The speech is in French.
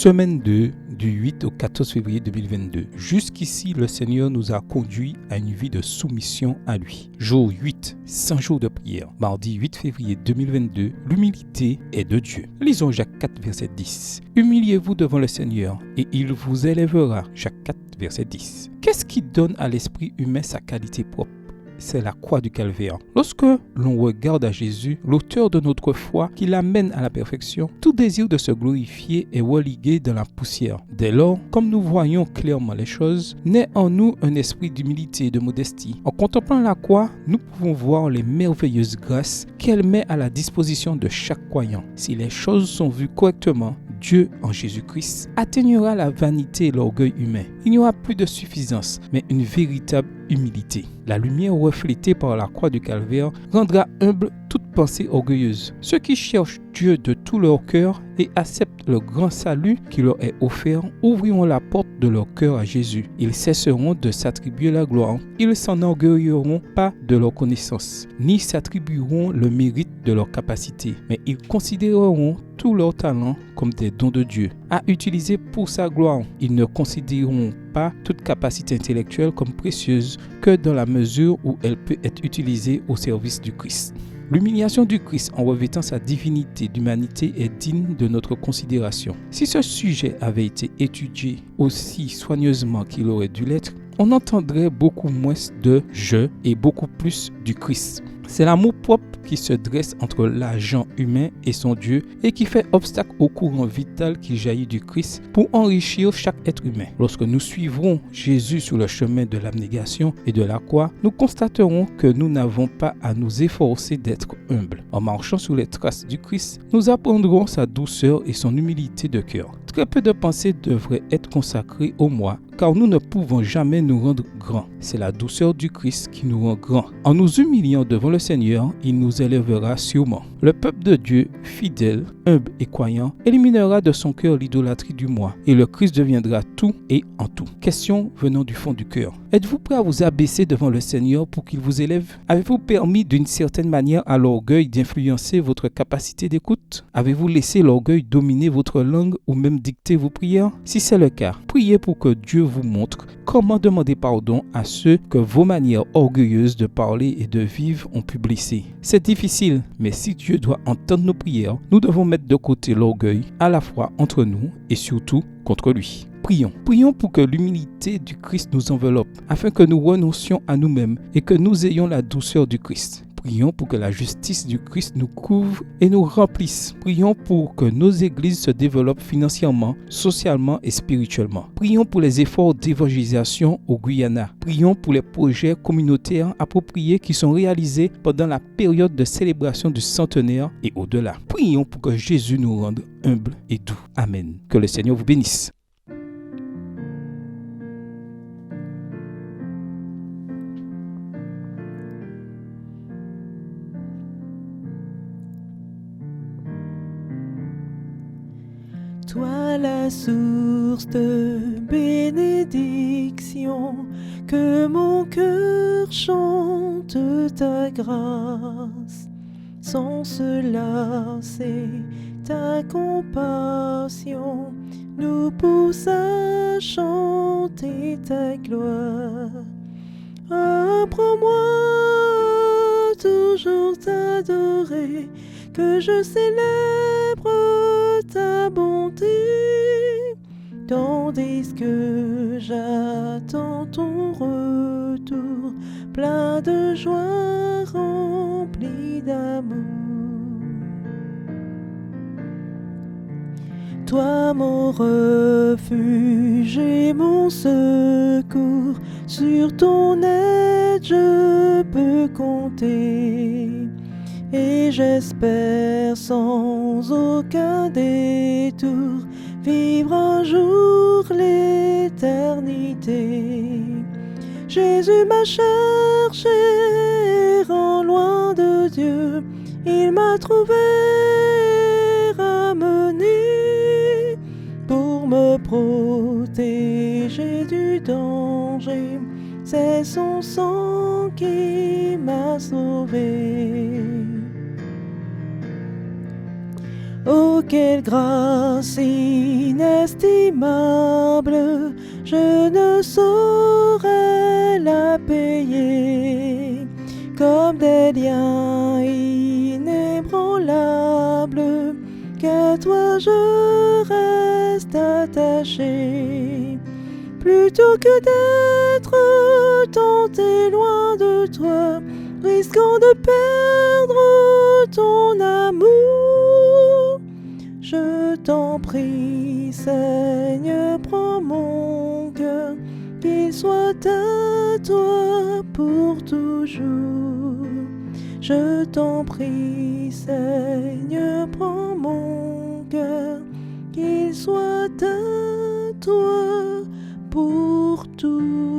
Semaine 2 du 8 au 14 février 2022. Jusqu'ici, le Seigneur nous a conduits à une vie de soumission à lui. Jour 8, 100 jours de prière. Mardi 8 février 2022, l'humilité est de Dieu. Lisons Jacques 4, verset 10. Humiliez-vous devant le Seigneur et il vous élèvera. Jacques 4, verset 10. Qu'est-ce qui donne à l'esprit humain sa qualité propre? C'est la croix du calvaire. Lorsque l'on regarde à Jésus, l'auteur de notre foi, qui l'amène à la perfection, tout désir de se glorifier est relégué dans la poussière. Dès lors, comme nous voyons clairement les choses, naît en nous un esprit d'humilité et de modestie. En contemplant la croix, nous pouvons voir les merveilleuses grâces qu'elle met à la disposition de chaque croyant. Si les choses sont vues correctement, Dieu, en Jésus-Christ, atténuera la vanité et l'orgueil humain. Il n'y aura plus de suffisance, mais une véritable humilité. La lumière reflétée par la croix du calvaire rendra humble toute pensée orgueilleuse. Ceux qui cherchent Dieu de tout leur cœur et acceptent le grand salut qui leur est offert ouvriront la porte de leur cœur à Jésus. Ils cesseront de s'attribuer la gloire. Ils ne s'enorgueilleront pas de leur connaissance, ni s'attribueront le mérite de leur capacité, mais ils considéreront tous leurs talents comme des dons de Dieu, à utiliser pour sa gloire. Ils ne considéreront pas toute capacité intellectuelle comme précieuse que dans la mesure où elle peut être utilisée au service du Christ. L'humiliation du Christ en revêtant sa divinité d'humanité est digne de notre considération. Si ce sujet avait été étudié aussi soigneusement qu'il aurait dû l'être, on entendrait beaucoup moins de « je » et beaucoup plus du Christ. C'est l'amour propre qui se dresse entre l'agent humain et son Dieu et qui fait obstacle au courant vital qui jaillit du Christ pour enrichir chaque être humain. Lorsque nous suivrons Jésus sur le chemin de l'abnégation et de la croix, nous constaterons que nous n'avons pas à nous efforcer d'être humbles. En marchant sur les traces du Christ, nous apprendrons sa douceur et son humilité de cœur. Très peu de pensées devraient être consacrées au moi, car nous ne pouvons jamais nous rendre grands. C'est la douceur du Christ qui nous rend grands. En nous humiliant devant le Seigneur, il nous élèvera sûrement. Le peuple de Dieu, fidèle, humble et croyant, éliminera de son cœur l'idolâtrie du moi, et le Christ deviendra tout et en tout. Question venant du fond du cœur. Êtes-vous prêt à vous abaisser devant le Seigneur pour qu'il vous élève? Avez-vous permis d'une certaine manière à l'orgueil d'influencer votre capacité d'écoute? Avez-vous laissé l'orgueil dominer votre langue ou même dicter vos prières? Si c'est le cas, priez pour que Dieu vous montre comment demander pardon à ceux que vos manières orgueilleuses de parler et de vivre ont pu blesser. C'est difficile, mais si Dieu doit entendre nos prières, nous devons mettre de côté l'orgueil, à la fois entre nous et surtout contre lui. Prions. Prions pour que l'humilité du Christ nous enveloppe, afin que nous renoncions à nous-mêmes et que nous ayons la douceur du Christ. Prions pour que la justice du Christ nous couvre et nous remplisse. Prions pour que nos églises se développent financièrement, socialement et spirituellement. Prions pour les efforts d'évangélisation au Guyana. Prions pour les projets communautaires appropriés qui sont réalisés pendant la période de célébration du centenaire et au-delà. Prions pour que Jésus nous rende humbles et doux. Amen. Que le Seigneur vous bénisse. Toi la source de bénédiction, que mon cœur chante ta grâce. Sans cela, c'est ta compassion nous pousse à chanter ta gloire. Apprends-moi toujours t'adorer, que je célèbre ta bonté, tandis que j'attends ton retour, plein de joie, rempli d'amour. Toi mon refuge et mon secours, sur ton aide je peux compter. Et j'espère sans aucun détour vivre un jour l'éternité. Jésus m'a cherché, errant loin de Dieu, il m'a trouvé, ramené pour me protéger du danger. C'est son sang qui m'a sauvé. Oh, quelle grâce inestimable, je ne saurais la payer. Comme des liens inébranlables, qu'à toi je reste attaché. Plutôt que d'être tant et loin de toi, risquant de perdre ton amour, je t'en prie, Seigneur, prends mon cœur, qu'il soit à toi pour toujours. Je t'en prie, Seigneur, prends mon cœur, qu'il soit à toi pour toujours.